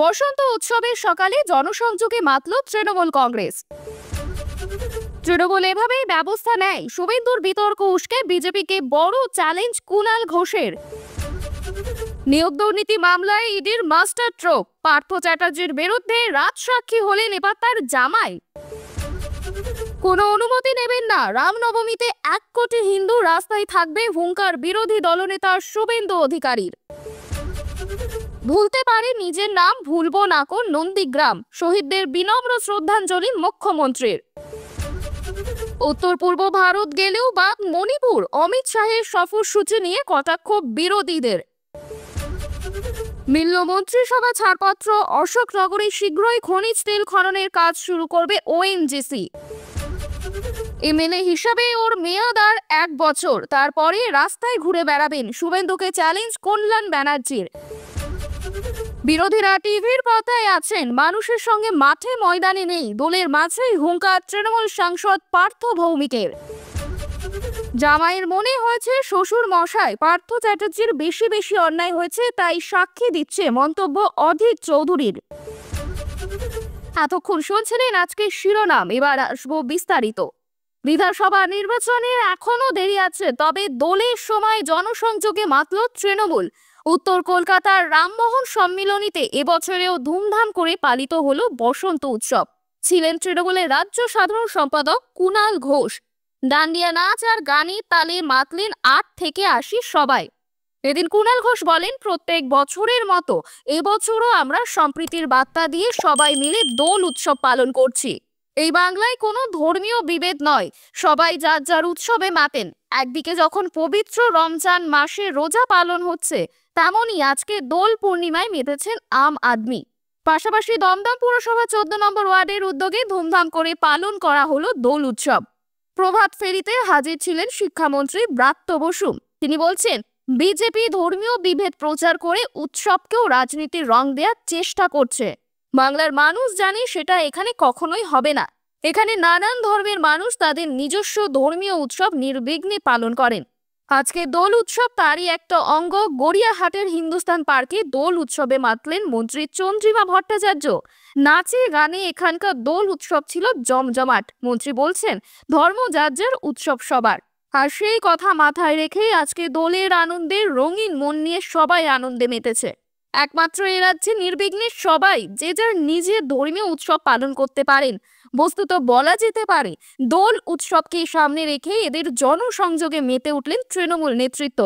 বসন্ত উৎসবের সকালে জনসংযোগে মাতল তৃণমূল কংগ্রেস। তৃণমূল এভাবেই ব্যবস্থা নেয়। শুভেন্দুর বিতর্ক উস্কে বিজেপিকে বড় চ্যালেঞ্জ কুণাল ঘোষের। নিয়োগ দুর্নীতি মামলায় ইডির মাস্টার স্ট্রোক। পার্থ চ্যাটার্জির বিরুদ্ধে রাজসাক্ষী হলেন এবার তার জামাই। কোনো অনুমতি নেবেন না, রামনবমীতে 1 কোটি হিন্দু রাস্তায় থাকবে, হুঙ্কার বিরোধী দলনেতা শুভেন্দু অধিকারীর। ভুলতে পারে নিজের নাম, ভুলবো না কোন নন্দীগ্রাম। শহীদদের বিনম্র শ্রদ্ধাঞ্জলি মুখ্যমন্ত্রীর। উত্তর পূর্ব ভারত গেলেও বাদ মণিপুর। অমিত শাহের সফরসূচি নিয়ে কটাক্ষ বিরোধীদের। মিলল মন্ত্রিসভা ছাড়পত্র। অশোকনগরে শীঘ্রই খনিজ তেল খননের কাজ শুরু করবে ওএনজিসি। এমএলএ হিসাবে ওর মেয়াদ আর 1 বছর, তারপরে রাস্তায় ঘুরে বেড়াবেন। শুভেন্দুকে চ্যালেঞ্জ কল্যাণ ব্যানার্জির। বিরোধীরা টিভির পর্দায় আছেন, মানুষের সঙ্গে মাঠে ময়দানে নেই। দলের মাঝেই হুঙ্কার তৃণমূল সাংসদ পার্থ ভৌমিকের। জামাইয়ের মনে হয়েছে শ্বশুর মশাই পার্থ চ্যাটার্জির বেশি অন্যায় হয়েছে, তাই সাক্ষী দিচ্ছে, মন্তব্য অধীর চৌধুরীর। এতক্ষণ শুনছিলেন আজকের শিরোনাম, এবার আসবো বিস্তারিত। বিধানসভা নির্বাচনের এখনো দেরি আছে, তবে দলের সময় জনসংযোগে মাতল তৃণমূল। উত্তর কলকাতার রামমোহন সম্মিলনীতে এবছরেও ধুমধাম করে পালিত হলো বসন্ত উৎসব। ছিলেন তৃণমূলের রাজ্য সাধারণ সম্পাদক কুণাল ঘোষ। ডান্ডিয়া নাচ আর গানের তালে মাতলেন 8 থেকে 80 সবাই। এদিন কুণাল ঘোষ বলেন, প্রত্যেক বছরের মতো এবছরও আমরা সম্প্রীতির বার্তা দিয়ে সবাই মিলে দোল উৎসব পালন করছি। এই বাংলায় কোনো ধর্মীয় বিভেদ নয়, সবাই যার যার উৎসবে মাতেন। একদিকে যখন পবিত্র রমজান মাসে রোজা পালন হচ্ছে, তেমনই আজকে দোল পূর্ণিমায় মেতেছেন আম আদমি। পাশাপাশি দমদম পুরসভা 14 নম্বর ওয়ার্ডের উদ্যোগে ধুমধাম করে পালন করা হলো দোল উৎসব। প্রভাত ফেরিতে হাজির ছিলেন শিক্ষামন্ত্রী ব্রাত্য বসু। তিনি বলছেন, বিজেপি ধর্মীয় বিভেদ প্রচার করে উৎসবকেও রাজনীতির রং দেওয়ার চেষ্টা করছে। বাংলার মানুষ জানে সেটা এখানে কখনোই হবে না। এখানে নানান ধর্মের মানুষ তাদের নিজস্ব ধর্মীয় উৎসব নির্বিঘ্নে পালন করেন। আজকে দোল উৎসব তারই একটা অঙ্গ। গড়িয়াহাটের হিন্দুস্তান পার্কে দোল উৎসবে মাতলেন মন্ত্রী চন্দ্রিমা ভট্টাচার্য। নাচে গানে এখানকার দোল উৎসব ছিল জমজমাট। মন্ত্রী বলছেন, ধর্ম যার যার, উৎসব সবার। আর সেই কথা মাথায় রেখেই আজকে দোলের আনন্দের রঙিন মন নিয়ে সবাই আনন্দে মেতেছে। একমাত্র এ রাজ্যে নির্বিঘ্নে সবাই যে যার নিজের ধর্মীয় উৎসব পালন করতে পারেন। বস্তুত বলা যেতে পারে, দোল উৎসবকে সামনে রেখে এদের জনসংযোগে মেতে উঠলেন তৃণমূল নেতৃত্ব।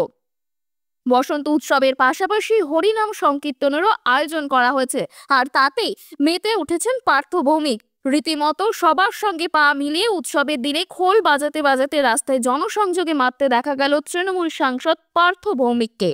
বসন্ত উৎসবের পাশাপাশি হরিনাম সংকীর্তনেরও আয়োজন করা হয়েছে, আর তাতেই মেতে উঠেছেন পার্থ ভৌমিক। রীতিমতো সবার সঙ্গে পা মিলিয়ে উৎসবের দিনে খোল বাজাতে বাজাতে রাস্তায় জনসংযোগে মাততে দেখা গেল তৃণমূল সাংসদ পার্থ ভৌমিককে।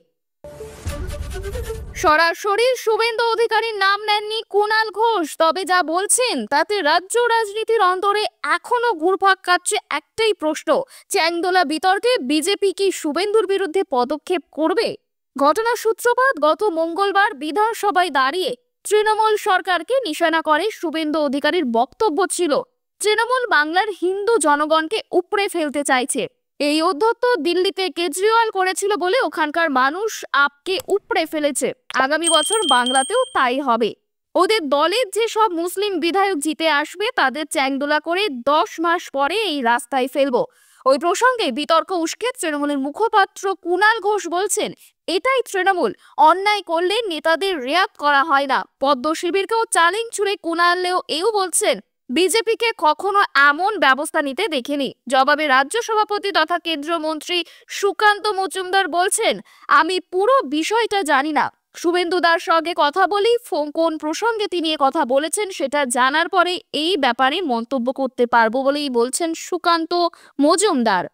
সরাসরি শুভেন্দু অধিকারীর নাম নেননি কুণাল ঘোষ, তবে যা বলছেন তাতে রাজ্য রাজনীতির অন্তরে এখনো ঘুরপাক কাটছে একটাই প্রশ্ন, চ্যাংদোলা বিতর্কে বিজেপি কি শুভেন্দুর বিরুদ্ধে পদক্ষেপ করবে? ঘটনার সূত্রপাত গত মঙ্গলবার বিধানসভায় দাঁড়িয়ে তৃণমূল সরকারকে নিশানা করে শুভেন্দু অধিকারীর বক্তব্য ছিল, তৃণমূল বাংলার হিন্দু জনগণকে উপড়ে ফেলতে চাইছে। এই উদ্ধত্ত দিল্লিতে কেজরিওয়াল করেছিল বলে ওখানকার মানুষ আপকে উপড়ে ফেলেছে। আগামী বছর বাংলাতেও তাই হবে। ওদের দলের যে সব মুসলিম বিধায়ক জিতে আসবে তাদের চ্যাংদোলা করে 10 মাস পরে এই রাস্তায় ফেলবো। ওই প্রসঙ্গে বিতর্ক উস্কে তৃণমূলের মুখপাত্র কুণাল ঘোষ বলছেন, এটাই তৃণমূল, অন্যায় করলে নেতাদের রেয়াত করা হয় না। পদ্ম শিবিরকেও চ্যালেঞ্জ ছুড়ে কুণালেও এও বলছেন, বিজেপিকে কখনো এমন ব্যবস্থা নিতে দেখিনি। জবাবে রাজ্য সভাপতি তথা কেন্দ্রীয় মন্ত্রী সুকান্ত মজুমদার বলছেন, আমি পুরো বিষয়টা জানি না। শুভেন্দুদার সঙ্গে কথা বলি, কোন প্রসঙ্গে তিনি কথা বলেছেন সেটা জানার পরে এই ব্যাপারে মন্তব্য করতে পারবো বলেই বলছেন সুকান্ত মজুমদার।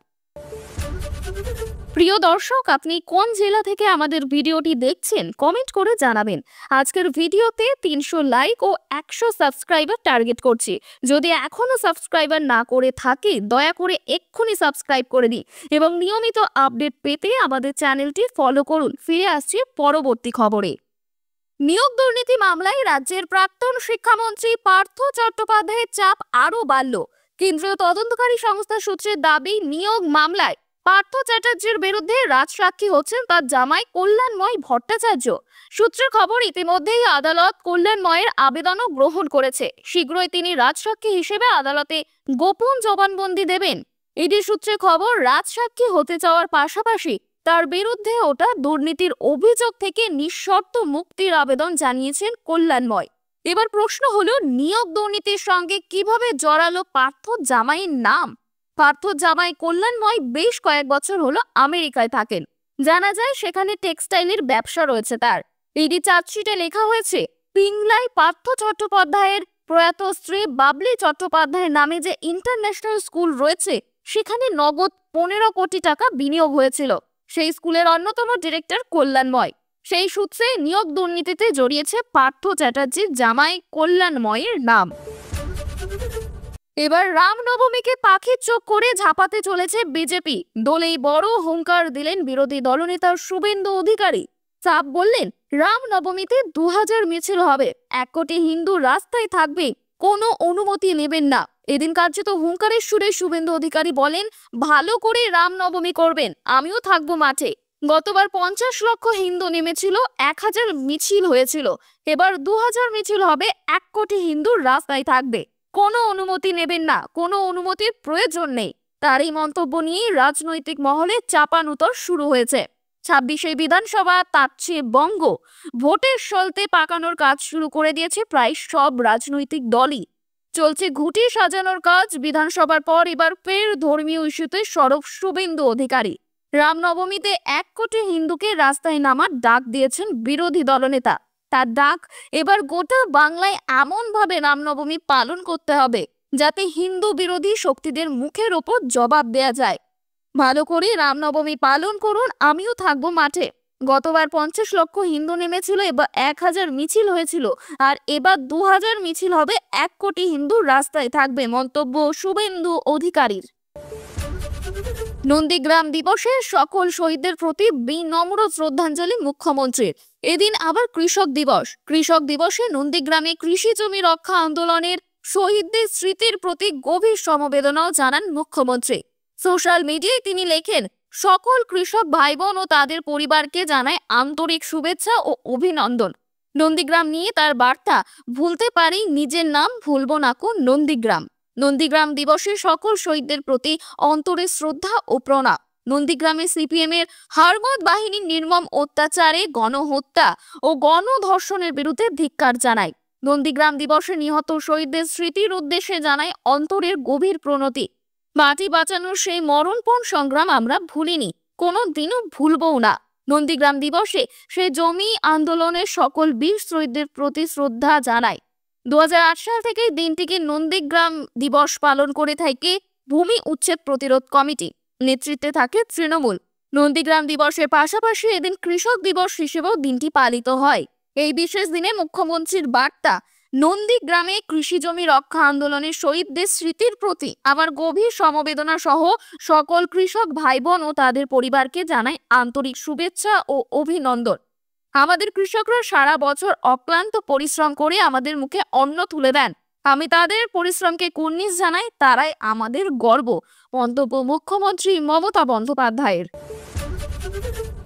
প্রিয় দর্শক, আপনি কোন জেলা থেকে আমাদের ভিডিওটি দেখছেন কমেন্ট করে জানাবেন। আজকের ভিডিওতে 300 লাইক ও 100 সাবস্ক্রাইবার টার্গেট করছি। যদি এখনো সাবস্ক্রাইবার না করে থাকে দয়া করে এক্ষুনি সাবস্ক্রাইব করে দিন এবং নিয়মিত আপডেট পেতে আমাদের চ্যানেলটি ফলো করুন। ফিরে আসছি পরবর্তী খবরে। নিয়োগ দুর্নীতি মামলায় রাজ্যের প্রাক্তন শিক্ষামন্ত্রী পার্থ চট্টোপাধ্যায়ের চাপ আরও বাড়ল। কেন্দ্রীয় তদন্তকারী সংস্থা সূত্রের দাবি, নিয়োগ মামলায় পার্থ চ্যাটার্জির বিরুদ্ধে রাজসাক্ষী হচ্ছেন তার জামাই কল্যাণময় ভট্টাচার্য। সূত্রের খবর, ইতিমধ্যেই আদালত কল্যাণময়ের আবেদনও গ্রহণ করেছে। শীঘ্রই তিনি রাজসাক্ষী হিসেবে আদালতে গোপন জবানবন্দি দেবেন। ইডি সূত্রে খবর, রাজসাক্ষী হতে চাওয়ার পাশাপাশি তার বিরুদ্ধে ওটা দুর্নীতির অভিযোগ থেকে নিঃশর্ত মুক্তির আবেদন জানিয়েছেন কল্যাণময়। এবার প্রশ্ন হলো, নিয়োগ দুর্নীতির সঙ্গে কিভাবে জড়ালো পার্থ জামাইয়ের নাম? পার্থ জামাই কল্যাণময় বেশ কয়েক বছর হলো আমেরিকায় থাকেন। জানা যায় সেখানে টেক্সটাইলের ব্যবসা রয়েছে তার। ইডি চার্জশিটে লেখা হয়েছে, পিংলায় পার্থ চট্টোপাধ্যায়ের প্রয়াত স্ত্রী বাবলি চট্টোপাধ্যায়ের নামে যে ইন্টারন্যাশনাল স্কুল রয়েছে সেখানে নগদ 15 কোটি টাকা বিনিয়োগ হয়েছিল। সেই স্কুলের অন্যতম ডিরেক্টর কল্যাণময়। সেই সূত্রে নিয়োগ দুর্নীতিতে জড়িয়েছে পার্থ চ্যাটার্জির জামাই কল্যাণময়ের নাম। এবার রামনবমীকে পাখির চোখ করে ঝাঁপাতে চলেছে বিজেপি। দলেই বড় হুঙ্কার দিলেন বিরোধী দলনেতা শুভেন্দু অধিকারী। চাপ বললেন, রামনবমীতে 2000 মিছিল হবে, 1 কোটি হিন্দু রাস্তায় থাকবে, কোনো অনুমতি নেবেন না। এদিন কার্যত হুঙ্কারের সুরে শুভেন্দু অধিকারী বলেন, ভালো করে রামনবমী করবেন, আমিও থাকবো মাঠে। গতবার 50 লক্ষ হিন্দু নেমেছিল, 1000 মিছিল হয়েছিল, এবার 2000 মিছিল হবে, 1 কোটি হিন্দু রাস্তায় থাকবে, কোনো অনুমতি নেবেন না, কোনো অনুমতির প্রয়োজন নেই। তার এই মন্তব্য নিয়ে রাজনৈতিক মহলে চাপানুতর শুরু হয়েছে। 26শে বিধানসভা, তার চেয়ে বঙ্গ ভোটের সলতে পাকানোর কাজ শুরু করে দিয়েছে প্রায় সব রাজনৈতিক দলই। চলছে ঘুঁটি সাজানোর কাজ। বিধানসভার পর এবার ফের ধর্মীয় ইস্যুতে সরব শুভেন্দু অধিকারী। রামনবমীতে 1 কোটি হিন্দুকে রাস্তায় নামার ডাক দিয়েছেন বিরোধী দলনেতা। তার ডাক, এবার গোটা বাংলায় এমন ভাবে রামনবমী পালন করতে হবে যাতে হিন্দু বিরোধী শক্তিদের মুখের ওপর জবাব দেয়া যায়। ভালো করে রামনবমী পালন করুন, আমিও থাকবো মাঠে। গতবার 50 লক্ষ হিন্দু নেমেছিল, এবার 1000 মিছিল হয়েছিল, আর এবার 2000 মিছিল হবে, 1 কোটি হিন্দু রাস্তায় থাকবে। মন্তব্য শুভেন্দু অধিকারীর। নন্দীগ্রাম দিবসে সকল শহীদদের প্রতি বিনম্র শ্রদ্ধাঞ্জলি মুখ্যমন্ত্রীর। এদিন আবার কৃষক দিবস। কৃষক দিবসে নন্দীগ্রামে কৃষি জমি রক্ষা আন্দোলনের শহীদদের স্মৃতির প্রতি গভীর সমবেদনাও জানান মুখ্যমন্ত্রী। সোশ্যাল মিডিয়ায় তিনি লেখেন, সকল কৃষক ভাই বোন ও তাদের পরিবারকে জানায় আন্তরিক শুভেচ্ছা ও অভিনন্দন। নন্দীগ্রাম নিয়ে তার বার্তা, ভুলতে পারি নিজের নাম, ভুলবো না কো নন্দীগ্রাম। নন্দীগ্রাম দিবসে সকল শহীদদের প্রতি অন্তরে শ্রদ্ধা ও প্রণাম। নন্দীগ্রামে সিপিএম এর হারমত বাহিনীর নির্মম অত্যাচারে, গণহত্যা ও গণধর্ষণের বিরুদ্ধে ধিক্কার জানায়। নন্দীগ্রাম দিবসে নিহত শহীদদের স্মৃতির উদ্দেশ্যে জানায় অন্তরের গভীর প্রণতি। মাটি বাঁচানোর সেই মরণপণ সংগ্রাম আমরা ভুলিনি, কোনো দিনও ভুলবও না। নন্দীগ্রাম দিবসে সেই জমি আন্দোলনের সকল বীর শহীদদের প্রতি শ্রদ্ধা জানায়। 2008 সাল থেকে দিনটিকে নন্দীগ্রাম দিবস পালন করে থাকে ভূমি উচ্ছেদ প্রতিরোধ কমিটি। নেতৃত্বে থাকে তৃণমূল। নন্দীগ্রাম দিবসের পাশাপাশি এদিন কৃষক দিবস হিসেবেও দিনটি পালিত হয়। এই বিশেষ দিনে মুখ্যমন্ত্রীর বার্তা, নন্দীগ্রামে কৃষি জমি রক্ষা আন্দোলনের শহীদদের স্মৃতির প্রতি আমার গভীর সমবেদনা সহ সকল কৃষক ভাই বোন ও তাদের পরিবারকে জানাই আন্তরিক শুভেচ্ছা ও অভিনন্দন। আমাদের কৃষকরা সারা বছর অক্লান্ত পরিশ্রম করে আমাদের মুখে অন্ন তুলে দেন। আমি তাদের পরিশ্রমকে কুর্নিশ জানাই, তারাই আমাদের গর্ব। মন্তব্য মুখ্যমন্ত্রী মমতা বন্দ্যোপাধ্যায়ের।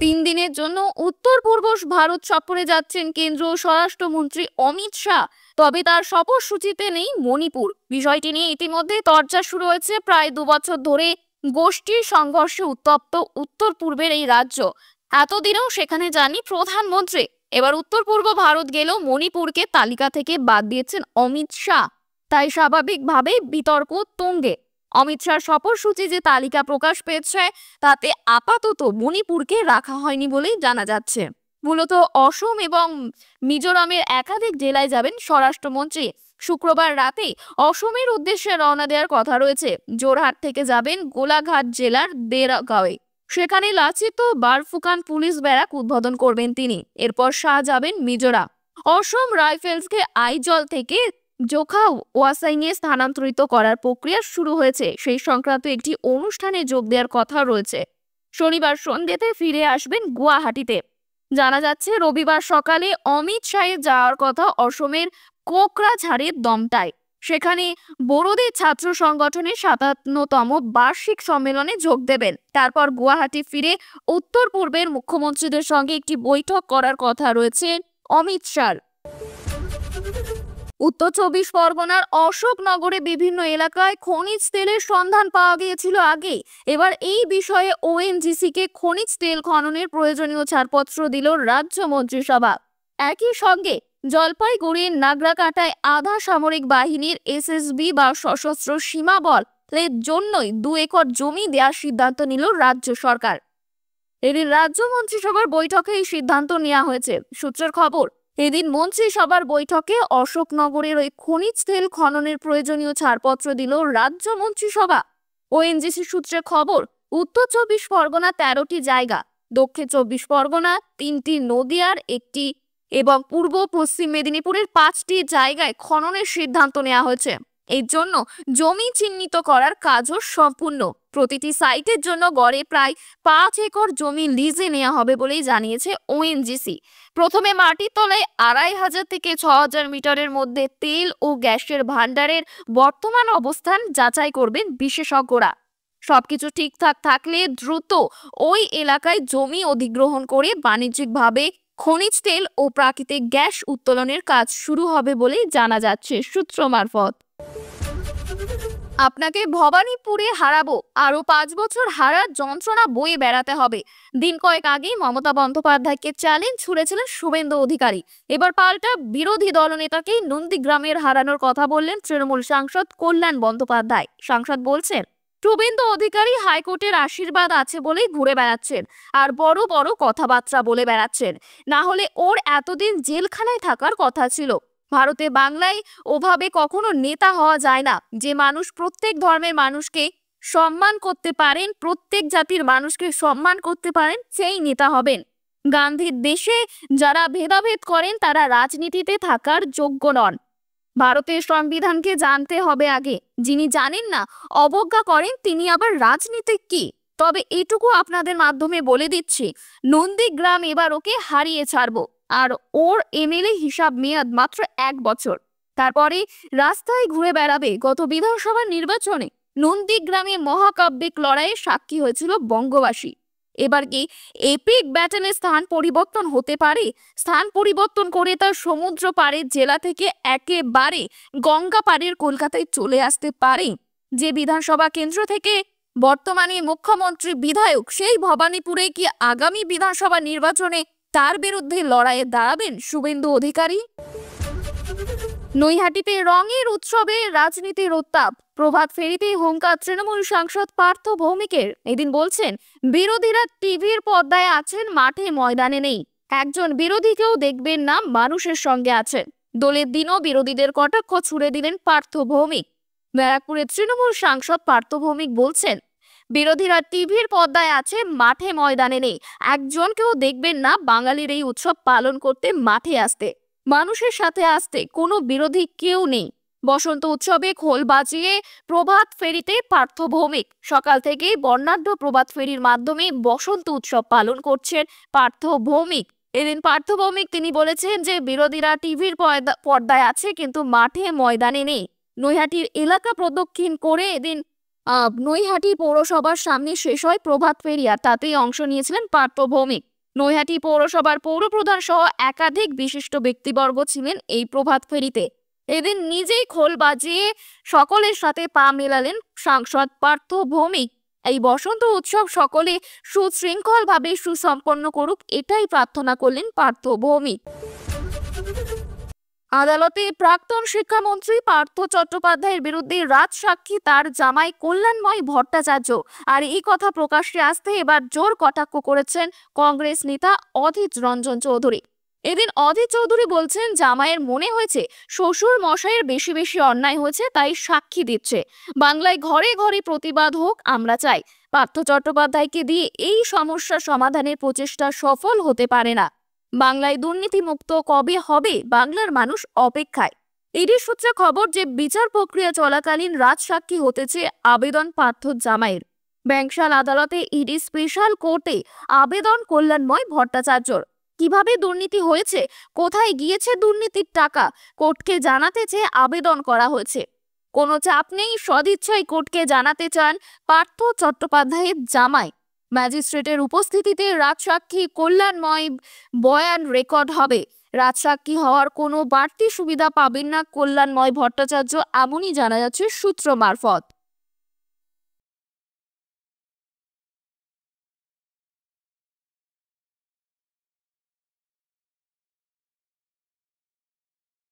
3 দিনের জন্য উত্তর পূর্ব ভারত সফরে যাচ্ছেন কেন্দ্রীয় স্বরাষ্ট্রমন্ত্রী অমিত শাহ। তবে তার সফরসূচিতে নেই মণিপুর। বিষয়টি নিয়ে ইতিমধ্যে চর্চা শুরু হয়েছে। প্রায় 2 বছর ধরে গোষ্ঠীর সংঘর্ষে উত্তপ্ত উত্তর পূর্বের এই রাজ্য। এতদিনেও সেখানে যাননি প্রধানমন্ত্রী। এবার উত্তর পূর্ব ভারত গেলেও মণিপুরকে তালিকা থেকে বাদ দিয়েছেন অমিত শাহ। তাই স্বাভাবিকভাবেই বিতর্ক তুঙ্গে। অমিত শাহর সফরসূচি যে তালিকা প্রকাশ পেয়েছে তাতে আপাতত মণিপুরকে রাখা হয়নি বলেই জানা যাচ্ছে। মূলত অসম এবং মিজোরামের একাধিক জেলায় যাবেন স্বরাষ্ট্রমন্ত্রী। শুক্রবার রাতে অসমের উদ্দেশ্যে রওনা দেওয়ার কথা রয়েছে। জোরহাট থেকে যাবেন গোলাঘাট জেলার দেরাগাঁওয়ে। সেখানে লাচিত বারফুকান পুলিশ ব্যারাক উদ্বোধন করবেন তিনি। এরপর শাহ যাবেন মিজোরাম। অসম রাইফেলসকে আইজল থেকে জোখা ওয়াসাইনে স্থানান্তরিত করার প্রক্রিয়া শুরু হয়েছে। সেই সংক্রান্ত একটি অনুষ্ঠানে যোগ দেওয়ার কথা রয়েছে। শনিবার সন্ধ্যেতে ফিরে আসবেন গুয়াহাটিতে। জানা যাচ্ছে রবিবার সকালে অমিত শাহের যাওয়ার কথা অসমের কোকরাঝাড়ের দমটায়। সেখানে বোড়োদের ছাত্র সংগঠনের ৫৭তম বার্ষিক সম্মেলনে যোগ দেবেন। তারপর গুয়াহাটি ফিরে উত্তর পূর্বের মুখ্যমন্ত্রীদের সঙ্গে একটি বৈঠক করার কথা রয়েছে অমিত শাহর। উত্তর ২৪ পরগনার অশোকনগরে বিভিন্ন এলাকায় খনিজ তেলের সন্ধান পাওয়া গিয়েছিল আগে। এবার এই বিষয়ে ওএনজিসি কে খনিজ তেল খননের প্রয়োজনীয় ছাড়পত্র দিল রাজ্য মন্ত্রিসভা। একই সঙ্গে জলপাইগুড়ির নাগরাকাটায় আধা সামরিক বাহিনীর এসএসবি বা সশস্ত্র সীমা বলের জন্যই ২ একর জমি দেওয়ার সিদ্ধান্ত নিল রাজ্য সরকার। এদিন রাজ্য মন্ত্রিসভার বৈঠকে এই সিদ্ধান্ত নেওয়া হয়েছে। সূত্রের খবর, এদিন মন্ত্রিসভার বৈঠকে অশোকনগরের ওই খনিজ তেল খননের প্রয়োজনীয় ছাড়পত্র দিল রাজ্য মন্ত্রিসভা। ওএনজিসি সূত্রে খবর, উত্তর ২৪ পরগনা ১৩টি জায়গা, দক্ষিণ ২৪ পরগনা ৩টি, নদিয়ার ১টি এবং পূর্ব পশ্চিম মেদিনীপুরের ৫টি জায়গায় খননের সিদ্ধান্ত নেওয়া হয়েছে। এর জন্য জমি চিহ্নিত করার কাজও সম্পূর্ণ। প্রতিটি সাইটের জন্য গড়ে প্রায় ৫ একর জমি লিজে নেওয়া হবে বলেই জানিয়েছে ওএনজিসি। প্রথমে মাটির তলায় ২৫০০ থেকে ৬০০০ মিটারের মধ্যে তেল ও গ্যাসের ভান্ডারের বর্তমান অবস্থান যাচাই করবেন বিশেষজ্ঞরা। সবকিছু ঠিকঠাক থাকলে দ্রুত ওই এলাকায় জমি অধিগ্রহণ করে বাণিজ্যিকভাবে খনিজ তেল ও প্রাকৃতিক গ্যাস উত্তোলনের কাজ শুরু হবে বলেই জানা যাচ্ছে সূত্র মারফত। আপনাকে ভবানীপুরে হারাবো, আরো ৫ বছর হারার যন্ত্রণা বয়ে বেড়াতে হবে। দিন কয়েক আগেই মমতা বন্দ্যোপাধ্যায়কে চ্যালেঞ্জ ছুড়েছিলেন শুভেন্দু অধিকারী। এবার পাল্টা বিরোধী দলনেতাকেই নন্দীগ্রামের হারানোর কথা বললেন তৃণমূল সাংসদ কল্যাণ বন্দ্যোপাধ্যায়। সাংসদ বলছেন, শুভেন্দু অধিকারী হাইকোর্টের আশীর্বাদ আছে বলেই ঘুরে বেড়াচ্ছেন আর বড় বড় কথাবার্তা বলে বেড়াচ্ছেন, না হলে ওর এতদিন জেলখানায় থাকার কথা ছিল। ভারতে বাংলায় ওভাবে কখনো নেতা হওয়া যায় না যে মানুষ প্রত্যেক ধর্মের মানুষকে সম্মান করতে পারেন, প্রত্যেক জাতির মানুষকে সম্মান করতে পারেন, সেই নেতা হবেন। গান্ধীর দেশে যারা ভেদাভেদ করেন তারা রাজনীতিতে থাকার যোগ্য নন। ভারতের সংবিধানকে জানতে হবে আগে। যিনি জানেন না, অবজ্ঞা করেন, তিনি আবার রাজনীতিক কি? তবে এটুকু আপনাদের মাধ্যমে বলে দিচ্ছি, নন্দীগ্রাম এবার ওকে হারিয়ে ছাড়বো। আর ওর এমএলএ হিসাব মেয়াদ মাত্র ১ বছর, তারপরে রাস্তায় ঘুরে বেড়াবে। গত বিধানসভা নির্বাচনে নন্দীগ্রামে মহাকাব্যিক লড়াইয়ে সাক্ষী হয়েছিল বঙ্গবাসী। এবার কি এপিক ব্যাটনের স্থান পরিবর্তন হতে পারে? স্থান পরিবর্তন করে তার সমুদ্র পাড়ের জেলা থেকে একেবারে গঙ্গা পাড়ের কলকাতায় চলে আসতে পারে? যে বিধানসভা কেন্দ্র থেকে বর্তমানে মুখ্যমন্ত্রী বিধায়ক, সেই ভবানীপুরে কি আগামী বিধানসভা নির্বাচনে তার বিরুদ্ধে লড়াইয়ে দাঁড়াবেন শুভেন্দু অধিকারী? নৈহাটিতে রঙের উৎসবে রাজনীতির উত্তাপ। প্রভাত ফেরিতে হুঙ্কার তৃণমূল সাংসদ পার্থ ভৌমিকের। এদিন বলছেন, বিরোধীরা টিভির পর্দায় আছেন, মাঠে ময়দানে নেই। একজন বিরোধীকেও দেখবেন না, মানুষের সঙ্গে আছেন। দলের দিনও বিরোধীদের কটাক্ষ ছুড়ে দিলেন পার্থ ভৌমিক। ব্যারাকপুরের তৃণমূল সাংসদ পার্থ ভৌমিক বলছেন, বিরোধীরা টিভির পর্দায় আছে, মাঠে ময়দানে নেই। একজনকেও দেখবেন না বাঙালির এই উৎসব পালন করতে মাঠে আসতে, মানুষের সাথে আসতে। কোনো বিরোধী কেউ নেই। বসন্ত উৎসবে খোল বাজিয়ে প্রভাত ফেরিতে পার্থ ভৌমিক। সকাল থেকেই বর্ণাঢ্য প্রভাত ফেরির মাধ্যমে বসন্ত উৎসব পালন করছেন পার্থ ভৌমিক। এদিন পার্থ ভৌমিক তিনি বলেছেন যে বিরোধীরা টিভির পর্দায় আছে কিন্তু মাঠে ময়দানে নেই। নৈহাটির এলাকা প্রদক্ষিণ করে এদিন নৈহাটি পৌরসভার সামনে শেষ হয় প্রভাত ফেরি, আর তাতেই অংশ নিয়েছিলেন পার্থ ভৌমিক। নৈহাটি পৌরসভার পৌরপ্রধান সহ একাধিক বিশিষ্ট ব্যক্তিবর্গ ছিলেন এই প্রভাত ফেরিতে। এদিন নিজেই খোল বাজিয়ে সকলের সাথে পা মেলালেন সাংসদ পার্থ ভৌমিক। এই বসন্ত উৎসব সকলে সুশৃঙ্খলভাবে সুসম্পন্ন করুক, এটাই প্রার্থনা করলেন পার্থ ভৌমিক। আদালতে প্রাক্তন শিক্ষামন্ত্রী পার্থ চট্টোপাধ্যায়ের বিরুদ্ধে রাজসাক্ষী তার জামাই কল্যাণময় ভট্টাচার্য। আর এই কথা প্রকাশ্যে আসতে এবার জোর কটাক্ষ করেছেন কংগ্রেস নেতা অধীর রঞ্জন চৌধুরী। এদিন অধীর চৌধুরী বলছেন, জামাইয়ের মনে হয়েছে শ্বশুর মশাইয়ের বেশি বেশি অন্যায় হয়েছে, তাই সাক্ষী দিচ্ছে। বাংলায় ঘরে ঘরে প্রতিবাদ হোক, আমরা চাই। পার্থ চট্টোপাধ্যায়কে দিয়ে এই সমস্যা সমাধানের প্রচেষ্টা সফল হতে পারে না। বাংলায় দুর্নীতি মুক্ত কবে হবে, বাংলার মানুষ অপেক্ষায়। এরই সূত্রে খবর যে বিচার প্রক্রিয়া চলাকালীন রাজসাক্ষী হতেছে আবেদন পার্থ জামাইয়ের। ব্যাংশাল আদালতে ইডি স্পেশাল কোর্টে আবেদন কল্যাণময় ভট্টাচার্যর। কিভাবে দুর্নীতি হয়েছে, কোথায় গিয়েছে দুর্নীতির টাকা, কোর্টকে জানাতে চেয়ে আবেদন করা হয়েছে। কোনো চাপ নেই, সদিচ্ছায় কোর্টকে জানাতে চান পার্থ চট্টোপাধ্যায়ের জামাই। ম্যাজিস্ট্রেটের উপস্থিতিতে রাজসাক্ষী কল্যাণময় বয়ান রেকর্ড হবে। রাজসাক্ষী হওয়ার কোনো বাড়তি সুবিধা পাবেন না কল্যাণময় ভট্টাচার্য, এমনই জানা যাচ্ছে সূত্র মারফত।